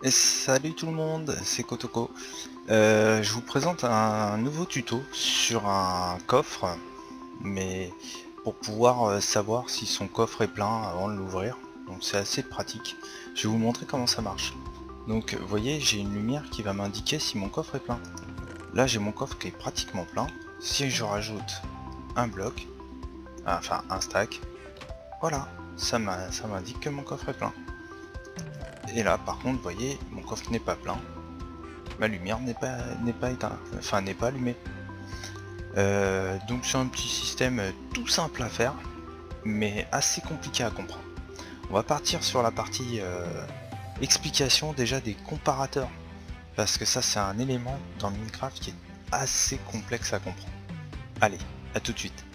Et salut tout le monde, c'est Kotoko. Je vous présente un nouveau tuto sur un coffre, mais pour pouvoir savoir si son coffre est plein avant de l'ouvrir. Donc c'est assez pratique. Je vais vous montrer comment ça marche. Donc vous voyez, j'ai une lumière qui va m'indiquer si mon coffre est plein. Là j'ai mon coffre qui est pratiquement plein. Si je rajoute un bloc, enfin un stack, voilà, ça m'indique que mon coffre est plein. Et là par contre, vous voyez, mon coffre n'est pas plein. Ma lumière n'est pas éteinte, enfin n'est pas allumée. Donc c'est un petit système tout simple à faire, mais assez compliqué à comprendre. On va partir sur la partie explication déjà des comparateurs, parce que ça c'est un élément dans Minecraft qui est assez complexe à comprendre. Allez, à tout de suite.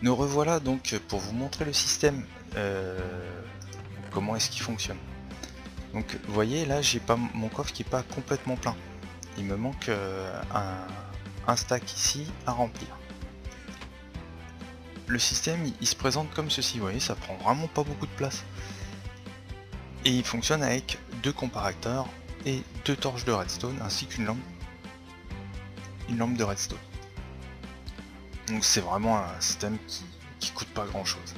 Nous revoilà donc pour vous montrer le système, comment est-ce qu'il fonctionne. Donc vous voyez là j'ai pas mon coffre qui est pas complètement plein. Il me manque un stack ici à remplir. Le système il se présente comme ceci, vous voyez, ça prend vraiment pas beaucoup de place. Et il fonctionne avec deux comparateurs et deux torches de redstone ainsi qu'une lampe de redstone. Donc c'est vraiment un système qui coûte pas grand chose.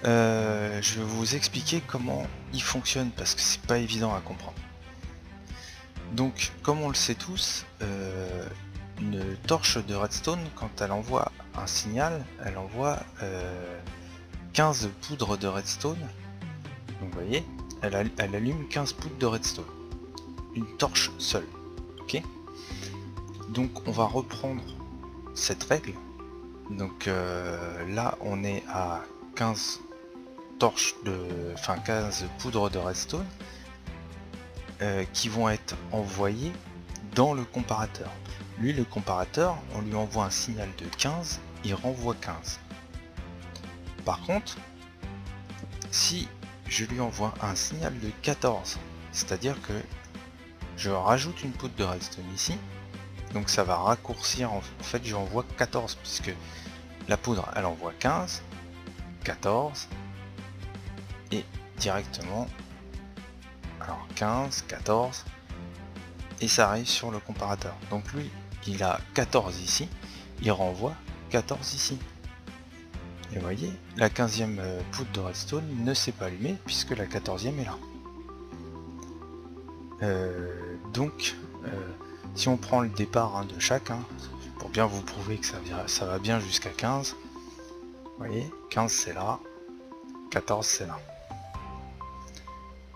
Je vais vous expliquer comment il fonctionne parce que c'est pas évident à comprendre. Donc comme on le sait tous, une torche de redstone, quand elle envoie un signal, elle envoie 15 poudres de redstone. Donc vous voyez, elle allume 15 poudres de redstone. Une torche seule. Ok. Donc on va reprendre cette règle. Donc là on est à 15 torches enfin 15 poudres de redstone qui vont être envoyées dans le comparateur. Lui, le comparateur, on lui envoie un signal de 15, il renvoie 15. Par contre, si je lui envoie un signal de 14, c'est-à-dire que je rajoute une poudre de redstone ici, donc ça va raccourcir, en fait j'envoie 14, puisque la poudre elle envoie 15, 14, et directement, alors 15, 14, et ça arrive sur le comparateur. Donc lui, il a 14 ici, il renvoie 14 ici. Et vous voyez, la 15e poudre de redstone ne s'est pas allumée puisque la 14e est là. Donc, si on prend le départ de chaque, pour bien vous prouver que ça va bien jusqu'à 15, vous voyez, 15 c'est là, 14 c'est là.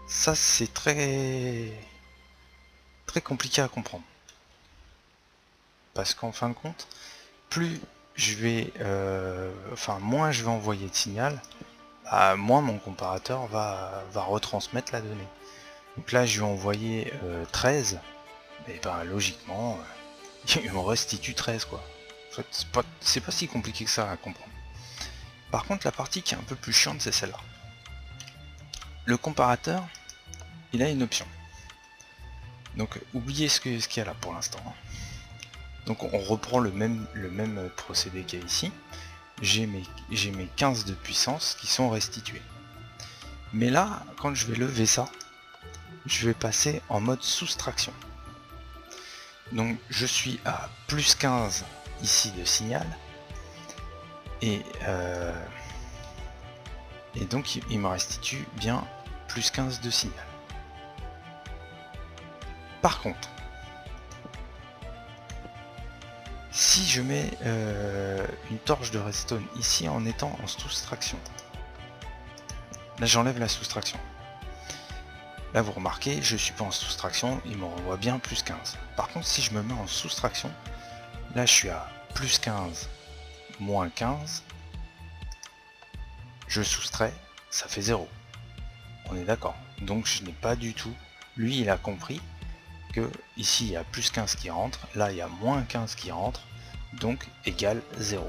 Ça c'est très compliqué à comprendre. Parce qu'en fin de compte, plus je vais, moins je vais envoyer de signal, moins mon comparateur va retransmettre la donnée. Donc là je vais envoyer 13, et ben logiquement il me restitue 13 quoi. En fait c'est pas si compliqué que ça à comprendre. Par contre la partie qui est un peu plus chiante c'est celle-là. Le comparateur il a une option. Donc oubliez ce qu'il y a là pour l'instant. Donc on reprend le même procédé qu'il y a ici. J'ai mes 15 de puissance qui sont restitués. Mais là, quand je vais lever ça, je vais passer en mode soustraction. Donc je suis à plus 15 ici de signal. Et donc il me restitue bien plus 15 de signal. Par contre, si je mets une torche de redstone ici en étant en soustraction, là j'enlève la soustraction. Là vous remarquez, je suis pas en soustraction, il me renvoie bien plus 15. Par contre si je me mets en soustraction, là je suis à plus 15, moins 15, je soustrais, ça fait 0. On est d'accord. Donc je n'ai pas du tout, lui il a compris que ici il y a plus 15 qui rentre, là il y a moins 15 qui rentre, donc égale 0.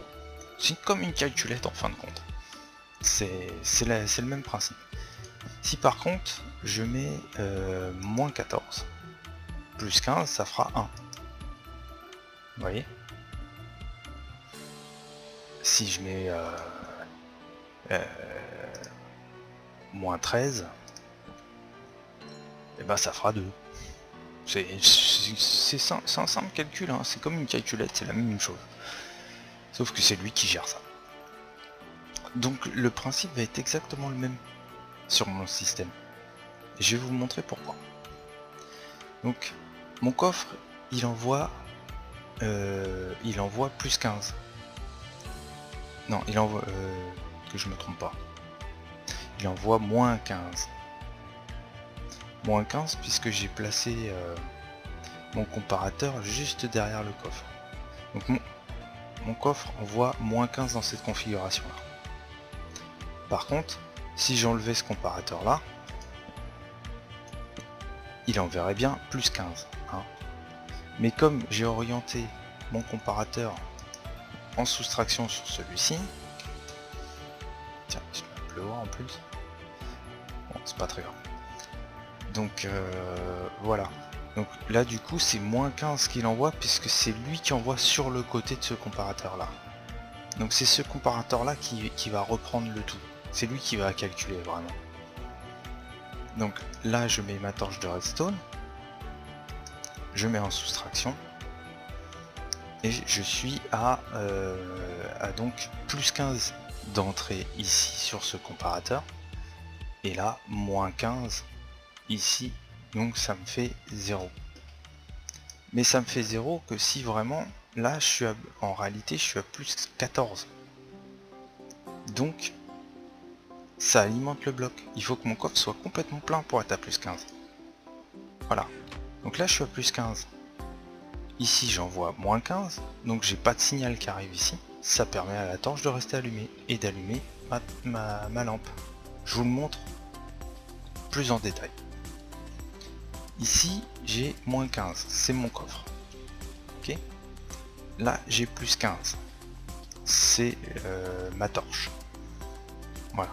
C'est comme une calculette en fin de compte. C'est le même principe. Si par contre je mets moins 14, plus 15 ça fera 1. Vous voyez. Si je mets moins 13, et ben ça fera 2. C'est un simple calcul, hein. C'est comme une calculette, c'est la même chose. Sauf que c'est lui qui gère ça. Donc le principe va être exactement le même sur mon système. Et je vais vous montrer pourquoi. Donc mon coffre, il envoie plus 15. Non, il envoie... que je me trompe pas. Il envoie moins 15. Moins 15 puisque j'ai placé mon comparateur juste derrière le coffre. Donc mon coffre envoie moins 15 dans cette configuration là. Par contre, si j'enlevais ce comparateur là, il enverrait bien plus 15. Hein. Mais comme j'ai orienté mon comparateur en soustraction sur celui-ci, tiens, il va pleuvoir en plus. Bon, c'est pas très grave. Donc voilà. Donc là du coup c'est moins 15 qu'il envoie puisque c'est lui qui envoie sur le côté de ce comparateur là. Donc c'est ce comparateur là qui va reprendre le tout. C'est lui qui va calculer vraiment. Donc là je mets ma torche de redstone. Je mets en soustraction. Et je suis à donc plus 15 d'entrée ici sur ce comparateur. Et là moins 15 ici. Donc ça me fait 0. Mais ça me fait 0 que si vraiment, là je suis en réalité je suis à plus 14. Donc ça alimente le bloc. Il faut que mon coffre soit complètement plein pour être à plus 15. Voilà. Donc là je suis à plus 15. Ici j'envoie moins 15. Donc j'ai pas de signal qui arrive ici. Ça permet à la torche de rester allumée et d'allumer ma lampe. Je vous le montre plus en détail. Ici j'ai moins 15, c'est mon coffre. Ok. Là j'ai plus 15, c'est ma torche. Voilà.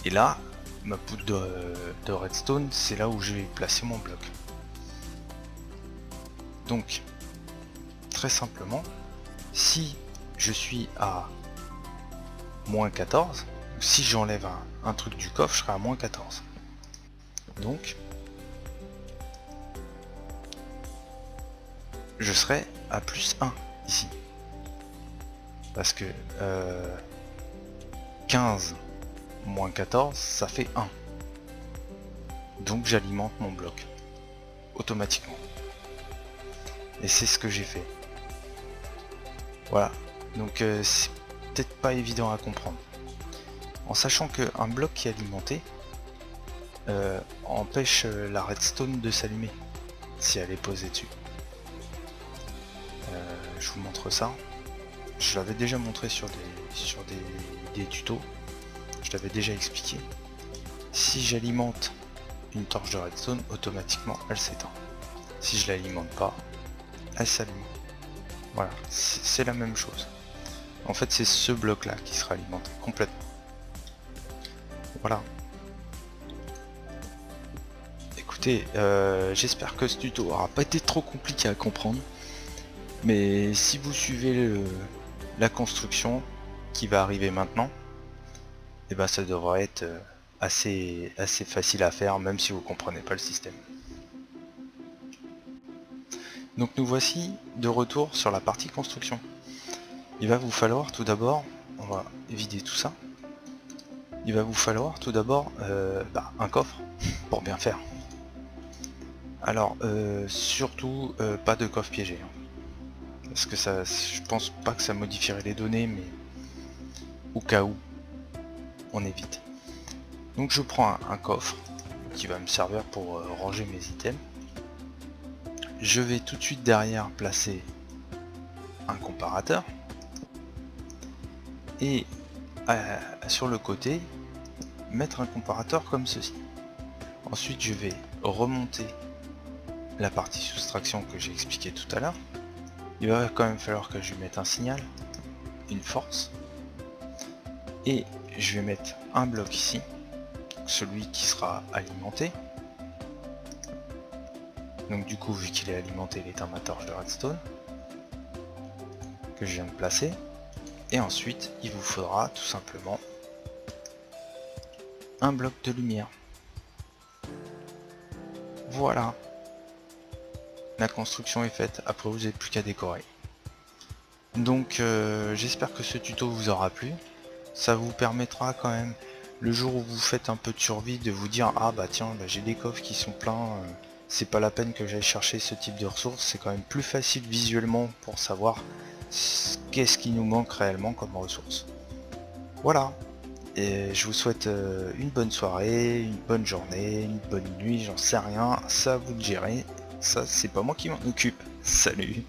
Et là, ma poudre de redstone, c'est là où je vais placer mon bloc. Donc, très simplement, si je suis à moins 14, si j'enlève un truc du coffre, je serai à moins 14. Donc, je serai à plus 1 ici. Parce que 15 moins 14, ça fait 1. Donc j'alimente mon bloc automatiquement. Et c'est ce que j'ai fait. Voilà. Donc c'est peut-être pas évident à comprendre. En sachant qu'un bloc qui est alimenté empêche la redstone de s'allumer si elle est posée dessus. Je vous montre ça. Je l'avais déjà montré sur des tutos. Je l'avais déjà expliqué. Si j'alimente une torche de redstone, automatiquement elle s'éteint. Si je l'alimente pas, elle s'allume. Voilà, c'est la même chose. En fait c'est ce bloc là qui sera alimenté complètement. Voilà. Écoutez, j'espère que ce tuto aura pas été trop compliqué à comprendre. Mais si vous suivez la construction qui va arriver maintenant, et ben ça devrait être assez facile à faire, même si vous comprenez pas le système. Donc nous voici de retour sur la partie construction. Il va vous falloir tout d'abord, on va vider tout ça, il va vous falloir tout d'abord un coffre pour bien faire. Alors surtout pas de coffre piégé. Parce que ça, je pense pas que ça modifierait les données, mais au cas où, on évite. Donc je prends un coffre qui va me servir pour ranger mes items. Je vais tout de suite derrière placer un comparateur. Et sur le côté, mettre un comparateur comme ceci. Ensuite je vais remonter la partie soustraction que j'ai expliqué tout à l'heure. Il va quand même falloir que je lui mette un signal, une force, et je vais mettre un bloc ici, celui qui sera alimenté. Donc du coup vu qu'il est alimenté, il éteint ma torche de redstone que je viens de placer, et ensuite il vous faudra tout simplement un bloc de lumière. Voilà. La construction est faite, après vous n'avez plus qu'à décorer. Donc j'espère que ce tuto vous aura plu. Ça vous permettra quand même, le jour où vous faites un peu de survie, de vous dire ah bah tiens, bah, j'ai des coffres qui sont pleins, c'est pas la peine que j'aille chercher ce type de ressources. C'est quand même plus facile visuellement pour savoir qu'est-ce qui nous manque réellement comme ressources. Voilà, et je vous souhaite une bonne soirée, une bonne journée, une bonne nuit, j'en sais rien, ça vous le gérez, ça c'est pas moi qui m'en occupe. Salut.